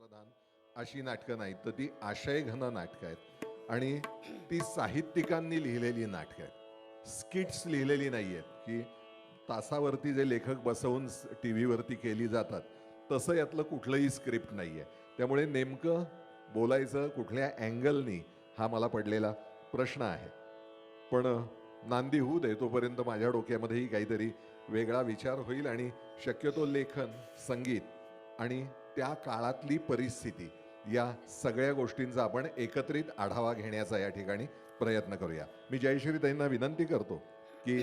प्रधान अशी नाटकं नाहीत, तर ती आशयघन नाटकं आहेत आणि ती साहित्यिकांनी लिहिलेली नाटकं आहेत. स्किट्स लिहिलेली नाही आहेत की तासावरती जे लेखक बसवून टी व्हीवरती केली जातात तसं यातलं कुठलंही स्क्रिप्ट नाही आहे. त्यामुळे नेमकं बोलायचं कुठल्या अँगलनी हा मला पडलेला प्रश्न आहे. पण नांदी होऊ दे, तोपर्यंत माझ्या डोक्यामध्येही काहीतरी वेगळा विचार होईल आणि शक्यतो लेखन, संगीत आणि त्या काळातली परिस्थिती या सगळ्या गोष्टींचा आपण एकत्रित आढावा घेण्याचा या ठिकाणी प्रयत्न करूया. मी जयश्रीताईंना विनंती करतो की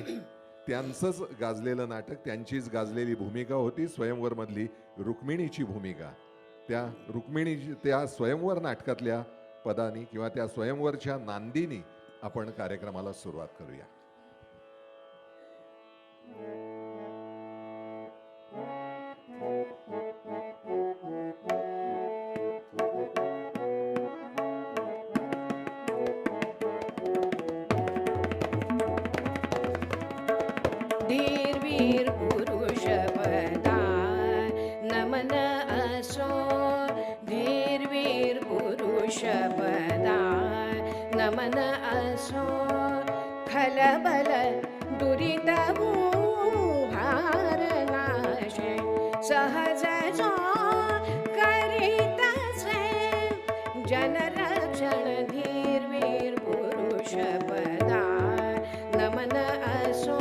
त्यांचंच गाजलेलं नाटक, त्यांचीच गाजलेली भूमिका होती स्वयंवरमधली रुक्मिणीची भूमिका. त्या रुक्मिणीची त्या स्वयंवर नाटकातल्या पदानी किंवा त्या स्वयंवरच्या नांदीनी आपण कार्यक्रमाला सुरुवात करूया. धीरवीर पुरुष पदा नमन असो, धीरवीर पुरुष पदा नमन असो, खलबल दुरित भार नाशे सहज जो करीतसे जनरक्षण, धीरवीर पुरुष पदा नमन असो,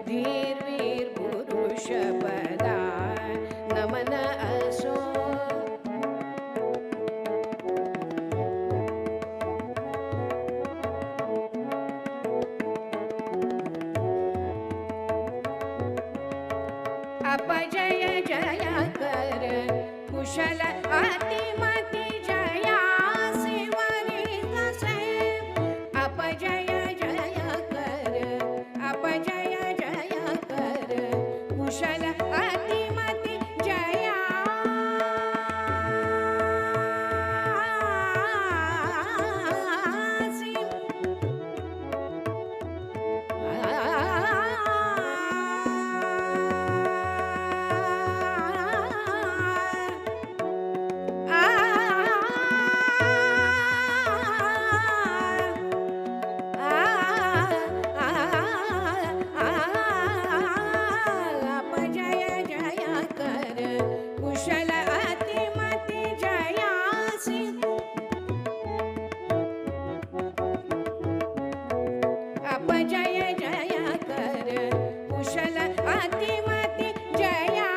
धीरवीर पुरुष पदा नमन असो. अपजय जय कर कुशल अतिमती जया शिवरित से, अपजय जय कर, अपजय जय कर कुशल अतिमती जया जय जय कर कुशल अतिमती जया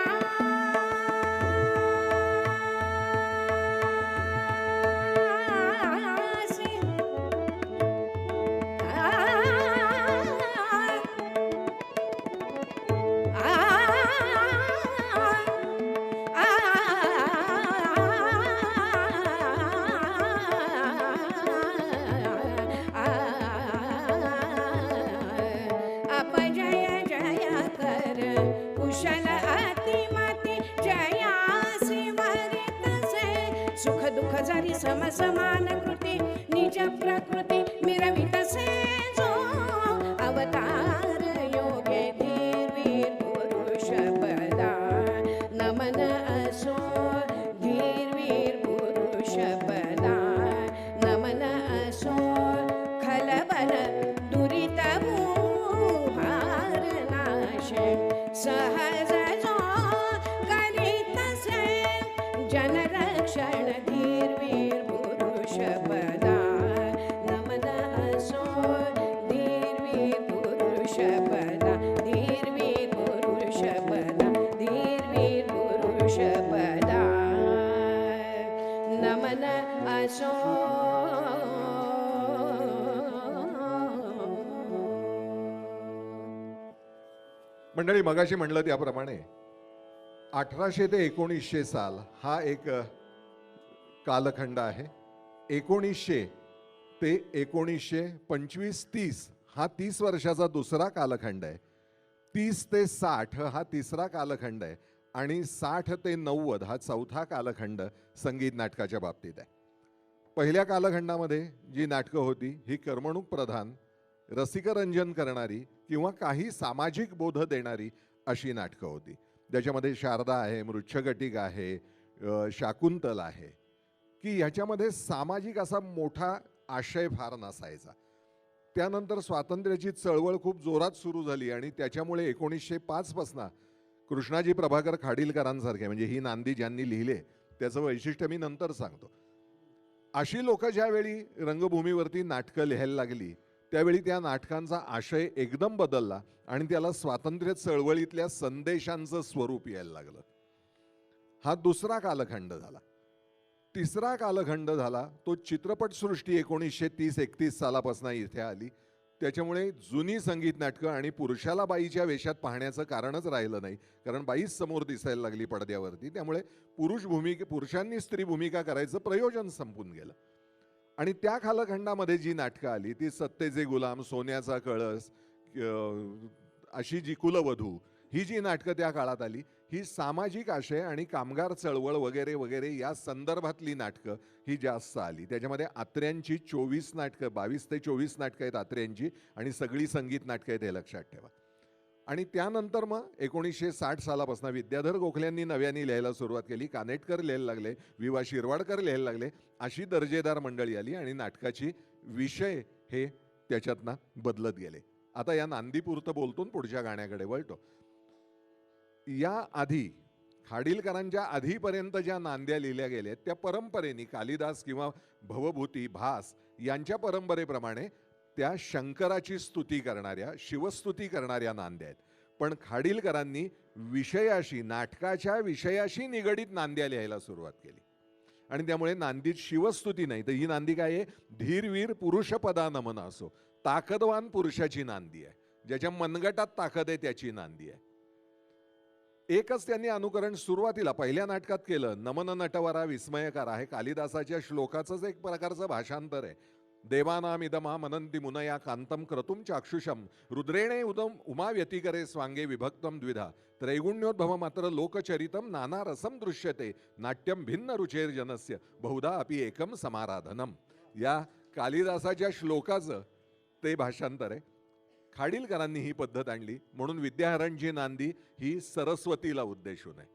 अपजय जय कर कुशल अतिमती जया शिवरित से, सुख दुख जरी सम समान कृती निज प्रकृती मिरवित से जो अवतार योगे, धीरवीर पुरुष पदा नमन असो, धीरवीर पुरुष पदा नमन असो, खलबल दुरित भार नाशे सहज जो करीतसे जनरक्षण, धीरवीर पुरुष पदा नमन असो, धीरवीर पुरुष पदा, धीरवीर पुरुष पदा, धीरवीर पुरुष पदा नमन असो. मंडळी, मगाशी म्हणलं त्याप्रमाणे 1800 ते 1900 साल हा एक कालखंड आहे. 1900 ते 1925-30 हा 30 वर्षाचा दुसरा कालखंड आहे. 30 ते 60 हा तिसरा कालखंड आहे आणि 60 ते 90 हा चौथा कालखंड संगीत नाटकाच्या बाबतीत आहे. पहिल्या कालखंडामध्ये जी नाटकं होती ही कर्मणूक प्रधान, रसिकरंजन करणारी किंवा काही सामाजिक बोध देणारी अशी नाटकं होती. ज्याच्यामध्ये शारदा आहे, मृच्छकटिक आहे, शाकुंतल आहे, की ह्याच्यामध्ये सामाजिक असा मोठा आशय फार नसायचा. त्यानंतर स्वातंत्र्याची चळवळ खूप जोरात सुरू झाली आणि त्याच्यामुळे 1905 पासनं कृष्णाजी प्रभाकर खाडीलकरांसारखे, म्हणजे ही नांदी ज्यांनी लिहिले त्याचं वैशिष्ट्य मी नंतर सांगतो, अशी लोक ज्यावेळी रंगभूमीवरती नाटकं लिहायला लागली त्यावेळी त्या नाटकांचा आशय एकदम बदलला आणि त्याला स्वातंत्र्य चळवळीतल्या संदेशांचं स्वरूप यायला लागलं. हा दुसरा कालखंड झाला. तिसरा कालखंड झाला तो चित्रपटसृष्टी 1930-31 सालापासून इथे आली. त्याच्यामुळे जुनी संगीत नाटकं आणि पुरुषाला बाईच्या वेशात पाहण्याचं कारणच राहिलं नाही, कारण बाईच समोर दिसायला लागली पडद्यावरती. त्यामुळे पुरुषांनी स्त्री भूमिका करायचं प्रयोजन संपून गेलं. आणि त्या कालखंडामध्ये जी नाटकं आली ती सत्तेचे गुलाम, सोन्याचा कळस, अशी जी कुलवधू, ही जी नाटकं त्या काळात आली, ही सामाजिक आशय आणि कामगार चळवळ वगैरे वगैरे या संदर्भातली नाटकं ही जास्त आली. त्याच्यामध्ये आत्र्यांची 24 नाटकं, 22 ते 24 नाटकं आहेत आत्र्यांची, आणि सगळी संगीत नाटकं आहेत, हे लक्षात ठेवा. आणि त्यानंतर मग 1960 सालापासून विद्याधर गोखल्यांनी नव्याने लिहायला सुरुवात केली, कानेटकर लिहायला लागले, विवा शिरवाडकर लिहायला लागले, अशी दर्जेदार मंडळी आली आणि नाटकाची विषय हे त्याच्यातनं बदलत गेले. आता या नांदीपुरतं बोलतो, पुढच्या गाण्याकडे वळतो. या आधी खाडीलकरांच्या आधीपर्यंत ज्या नांद्या लिहिल्या गेल्या त्या परंपरेने कालिदास किंवा भवभूती, भास यांच्या परंपरेप्रमाणे त्या शंकराची स्तुती करणाऱ्या, शिवस्तुती करणाऱ्या नांद्या आहेत. पण खाडीलकरांनी विषयाशी, नाटकाच्या विषयाशी निगडीत नांद्या लिहायला सुरुवात केली आणि त्यामुळे नांदीत शिवस्तुती नाही, तर ही नांदी काय आहे, धीरवीर पुरुषपदा नमन असो, ताकदवान पुरुषाची नांदी आहे, ज्याच्या मनगटात ताकद आहे त्याची नांदी आहे. एकच त्यांनी अनुकरण सुरुवातीला पहिल्या नाटकात केलं, नमन नटवरा विस्मयकार आहे, कालिदासाच्या श्लोकाचंच एक प्रकारचं भाषांतर आहे. देवानाम इदमा मनंती मुनया कांतम क्रतुम चाक्षुषम रुद्रेणे उदम उमा व्यतिकरे स्वांगे विभक्तम द्विधा त्रैगुण्योद्भव मात्र लोकचरितम नाना रसम दृश्यते नाट्यम भिन्न रुचेर जनस्य बहुधा अपि एकम समाराधनम. या कालिदासाच्या श्लोकाचं ते भाषांतर आहे. खाडीलकरांनी ही पद्धत आणली म्हणून विद्याहरणची नांदी ही सरस्वतीला उद्देशून आहे.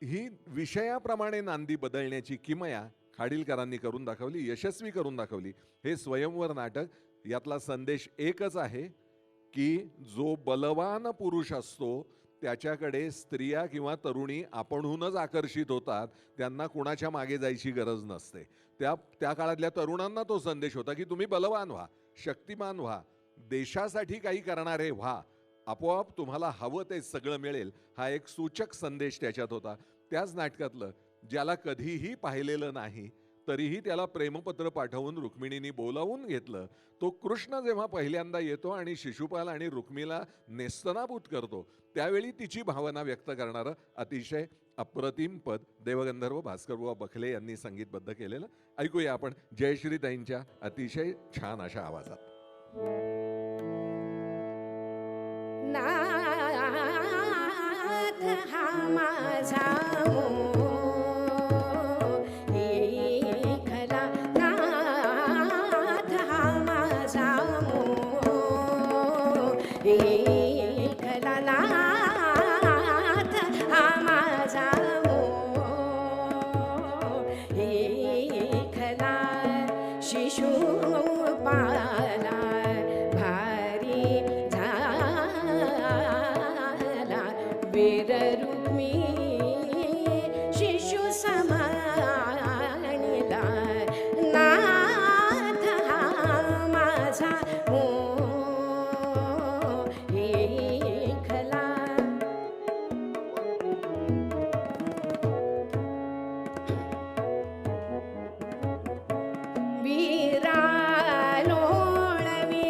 ही विषयाप्रमाणे नांदी बदलण्याची किमया खाडीलकरांनी करून दाखवली, यशस्वी करून दाखवली. हे स्वयंवर नाटक यातला संदेश एकच आहे की जो बलवान पुरुष असतो त्याच्याकडे स्त्रिया किंवा तरुणी आपणहूनच आकर्षित होतात, त्यांना कुणाच्या मागे जायची गरज नसते. त्या काळातल्या तरुणांना तो संदेश होता की तुम्ही बलवान व्हा, शक्तिमान व्हा, देशासाठी काही करणारे व्हा, आपोआप तुम्हाला हवं ते सगळं मिळेल, हा एक सूचक संदेश त्याच्यात होता. त्याच नाटकातलं ज्याला कधीही पाहिलेलं नाही तरीही त्याला प्रेमपत्र पाठवून रुक्मिणीने बोलावून घेतलं, तो कृष्ण जेव्हा पहिल्यांदा येतो आणि शिशुपाल आणि रुक्मिणीला नेस्तनाबूत करतो त्यावेळी तिची भावना व्यक्त करणारं अतिशय अप्रतिम पद देवगंधर्व भास्करबुवा बखले यांनी संगीतबद्ध केलेलं. ऐकूया आपण जयश्रीताईंच्या अतिशय छान अशा आवाजात. नाथ हा माझा एकला, नाथ हा माझा एकला, नाथ हा माझा एकला, शिशुपाला भारी झाला, वीर रुक्मी शिशु समानिला, नाथ हा माझा एकला. वीरालोळवी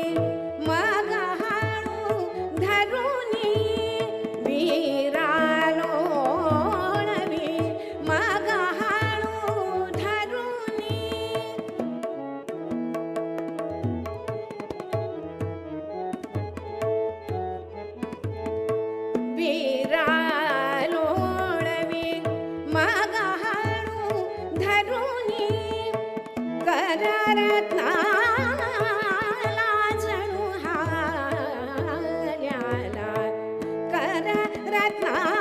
मग हाणू धरुनी, वीरालोळवी मग हाणू धरुनी, वीरालोळवी मग हाणू धरुनी, कररत्नाला जणू हाल्याला, कररत्नाला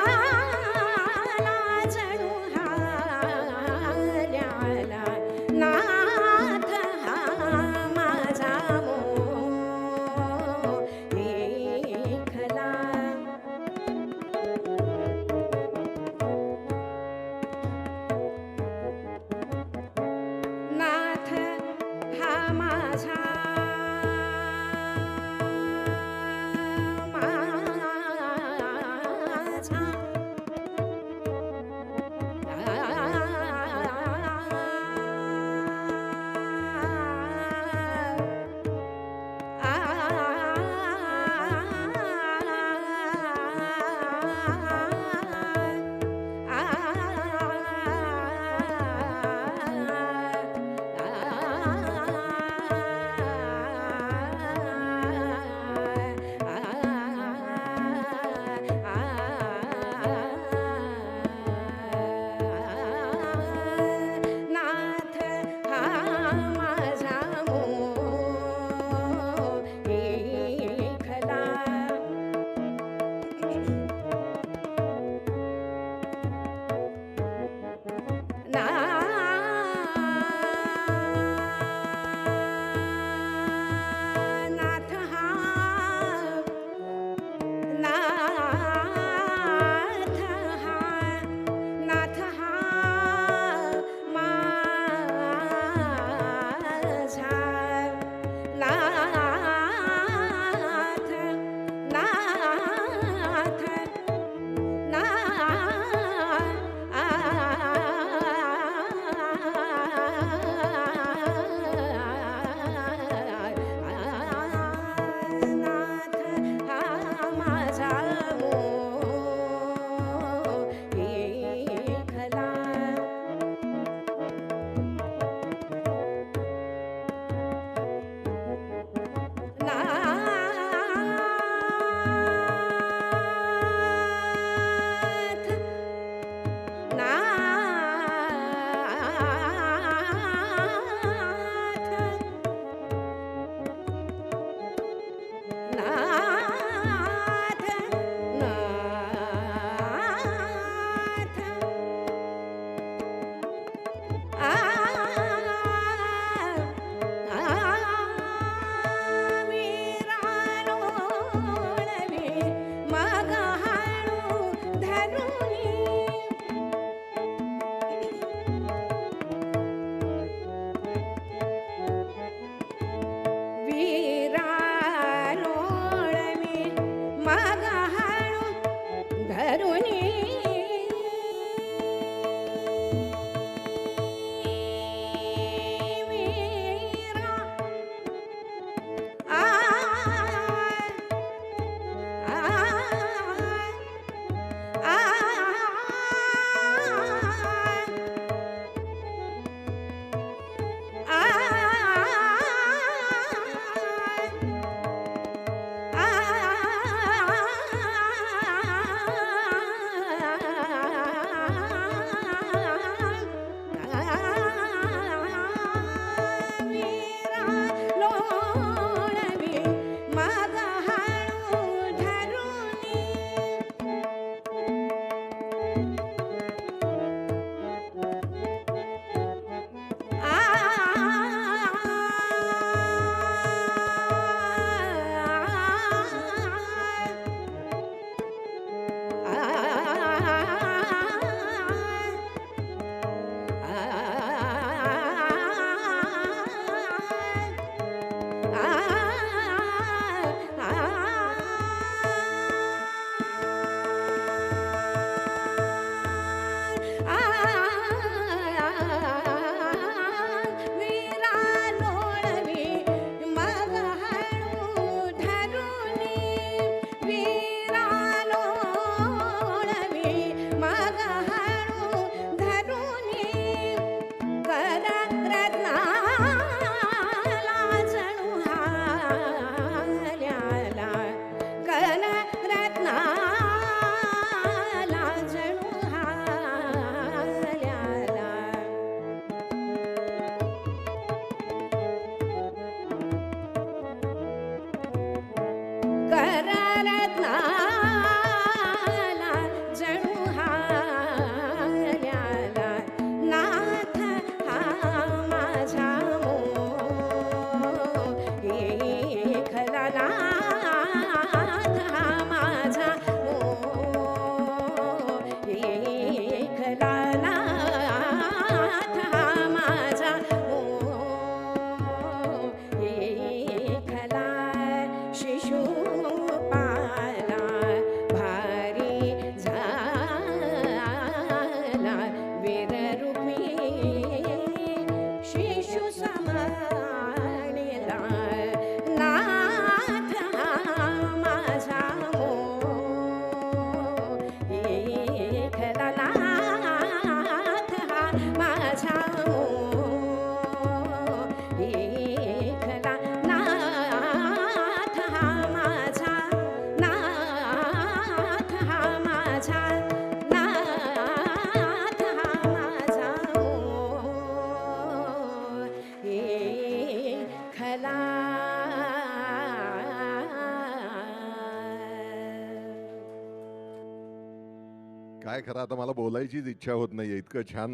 काय खरं आता मला बोलायचीच इच्छा होत नाहीये. इतकं छान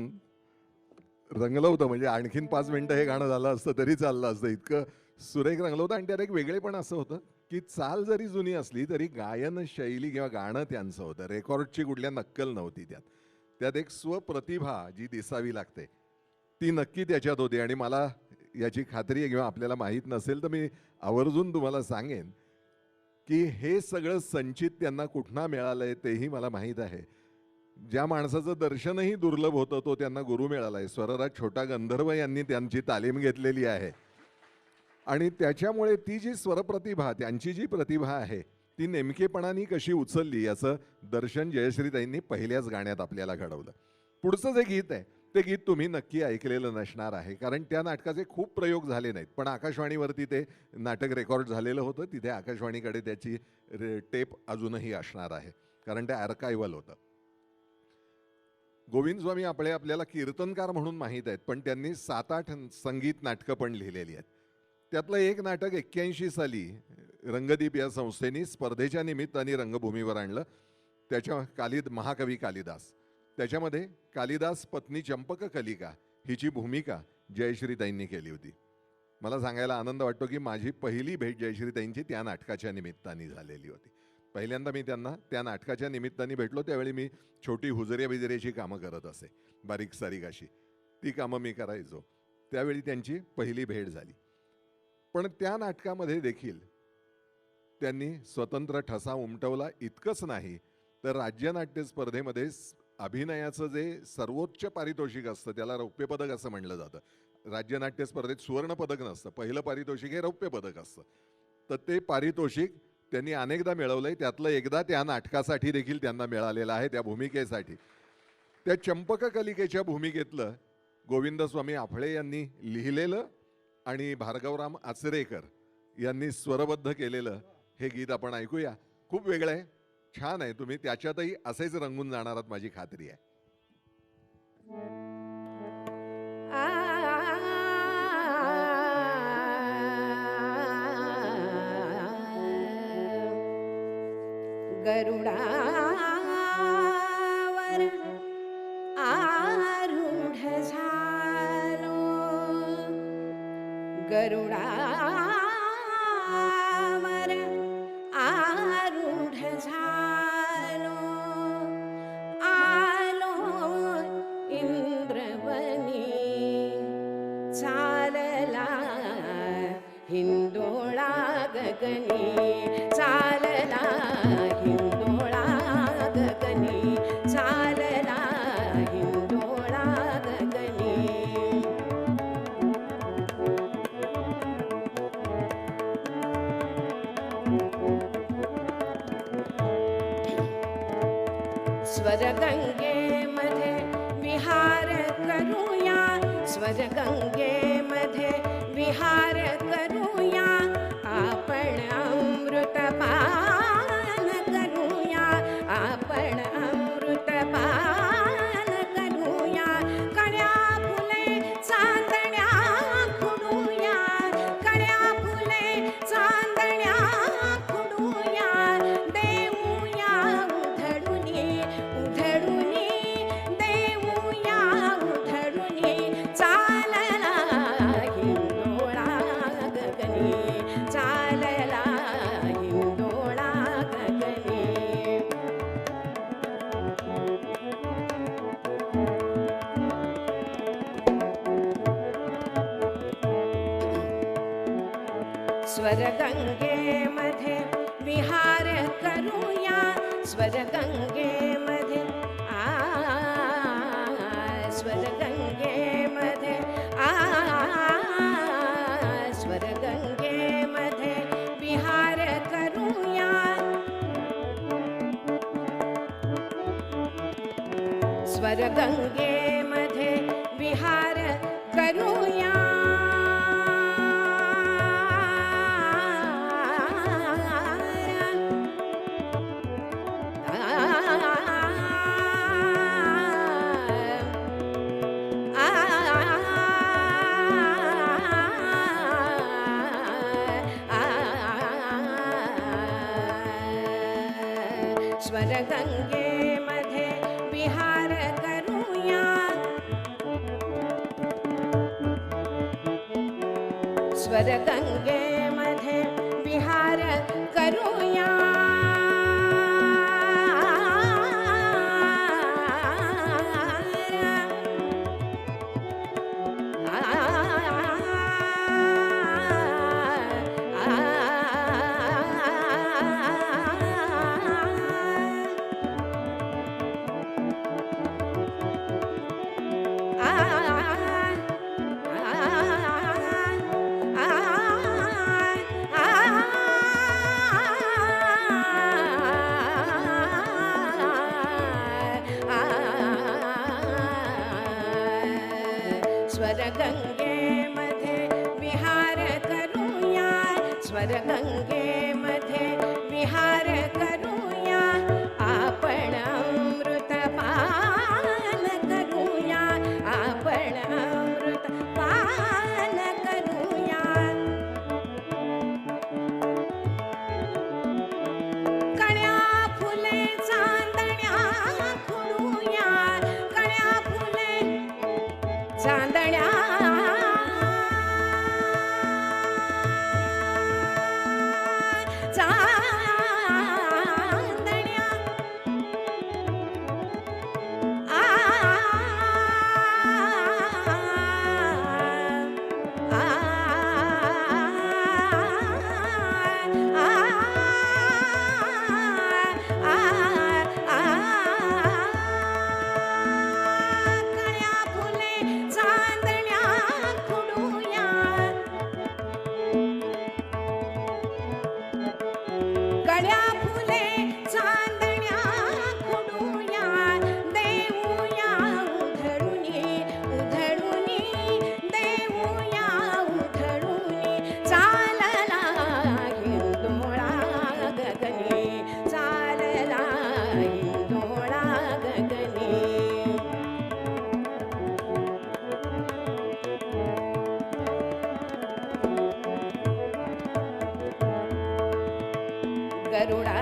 रंगलं होतं, म्हणजे आणखीन 5 मिनिटं हे गाणं झालं असतं तरी चाललं असतं. इतकं सुरेख रंगलं होतं. आणि त्यात एक वेगळेपण असं होतं की चाल जरी जुनी असली तरी गायन शैली किंवा गाणं त्यांचं होतं. रेकॉर्डची कुठल्या नक्कल नव्हती त्यात. त्यात एक स्वप्रतिभा जी दिसावी लागते ती नक्की त्याच्यात होती. आणि मला याची खात्री आहे किंवा आपल्याला माहीत नसेल तर मी आवर्जून तुम्हाला सांगेन की हे सगळं संचित त्यांना कुठनं मिळालंय तेही मला माहीत आहे. ज्या माणसाचं दर्शनही दुर्लभ होतं तो त्यांना गुरु मिळालाय. स्वरराज छोटा गंधर्व यांनी त्यांची तालीम घेतलेली आहे. आणि त्याच्यामुळे ती जी स्वरप्रतिभा, त्यांची जी प्रतिभा आहे ती नेमकेपणाने कशी उचलली याचं दर्शन जयश्रीताईंनी पहिल्याच गाण्यात आपल्याला घडवलं. पुढचं जे गीत आहे ते गीत तुम्ही नक्की ऐकलेलं नसणार आहे, कारण त्या नाटकाचे खूप प्रयोग झाले नाहीत. पण आकाशवाणीवरती ते नाटक रेकॉर्ड झालेलं होतं. तिथे आकाशवाणीकडे त्याची टेप अजूनही असणार आहे, कारण ते आर्कायवल होतं. गोविंद स्वामी आपले आपल्याला कीर्तनकार म्हणून माहीत आहेत, पण त्यांनी 7-8 संगीत नाटकं पण लिहिलेली आहेत. त्यातलं एक नाटक 81 साली रंगदीप या संस्थेने स्पर्धेच्या निमित्ताने रंगभूमीवर आणलं. त्याच्या महाकवी कालिदास, त्याच्यामध्ये कालिदास पत्नी चंपक कलिका हिची भूमिका जयश्रीताईंनी केली होती. मला सांगायला आनंद वाटतो की माझी पहिली भेट जयश्रीताईंची त्या नाटकाच्या निमित्ताने झालेली होती. पहिल्यांदा मी त्यांना त्या नाटकाच्या निमित्ताने भेटलो त्यावेळी मी छोटी हुजऱ्या बिजऱ्याची कामं करत असे, बारीक सारीक अशी ती कामं मी करायचो. त्यावेळी त्यांची पहिली भेट झाली. पण त्या नाटकामध्ये देखील त्यांनी स्वतंत्र ठसा उमटवला. इतकंच नाही तर राज्य नाट्य स्पर्धेमध्ये अभिनयाचं जे सर्वोच्च पारितोषिक असतं त्याला रौप्य पदक असं म्हणलं जातं. राज्य नाट्य स्पर्धेत सुवर्ण पदक नसतं, पहिलं पारितोषिक हे रौप्य पदक असतं. तर ते पारितोषिक त्यांनी अनेकदा मिळवलंय. त्यातलं एकदा त्या नाटकासाठी देखील त्यांना मिळालेलं आहे, त्या भूमिकेसाठी. त्या चंपक कलिकेच्या भूमिकेतलं गोविंदस्वामी आफळे यांनी लिहिलेलं आणि भार्गवराम आचरेकर यांनी स्वरबद्ध केलेलं हे गीत आपण ऐकूया. खूप वेगळं आहे, छान आहे. तुम्ही त्याच्यातही असेच रंगून जाणार आहात माझी खात्री आहे. गरुडावर आरूढ झालो, गरुडावर आरूढ झालो, आलो इंद्रवनी गगनी चालला हिंदोळा गगनी चालला हिंदोळा गगनी स्वरगंगेमध्ये विहार करूया स्वरगंगेमध्ये विहार करूया आपण अमृतपान करूया आपण अमृतपान करूया कण्या फुले चांदण्या खुडूया कण्या फुले चांदण्या खुडूया देऊया उधळुनी उधळुनी देऊया उधळुनी चालला हिंदोळा गगनी चालला हिंदोळा गगनी स्वरगंगेमध्ये विहार करूया स्वरगंगेमध्ये स्वरगंगेमध्ये स्वरगंगेमध्ये विहार करूया स्वरगंगेमध्ये विहार करूया स्वरगंगेमध्ये विहार करूया स्वरगंगेमध्ये विहार करूया स्वरगंगेमध्ये विहार करूया स्वरगंगेमध्ये विहार करूया आपण अमृतपान करूया आपण अमृतपान करूया कण्या फुले चांदण्या खुडूया कण्या फुले चांदण्या चांदण्या कण्या फुले चांदण्या खुडूया कण्या फुले चांदण्या खुडूया देऊया उधळुनी उधळुनी देऊया उधळुनी चालला हिंदोळा गगनी चालला हिंदोळा गगनी गरुडा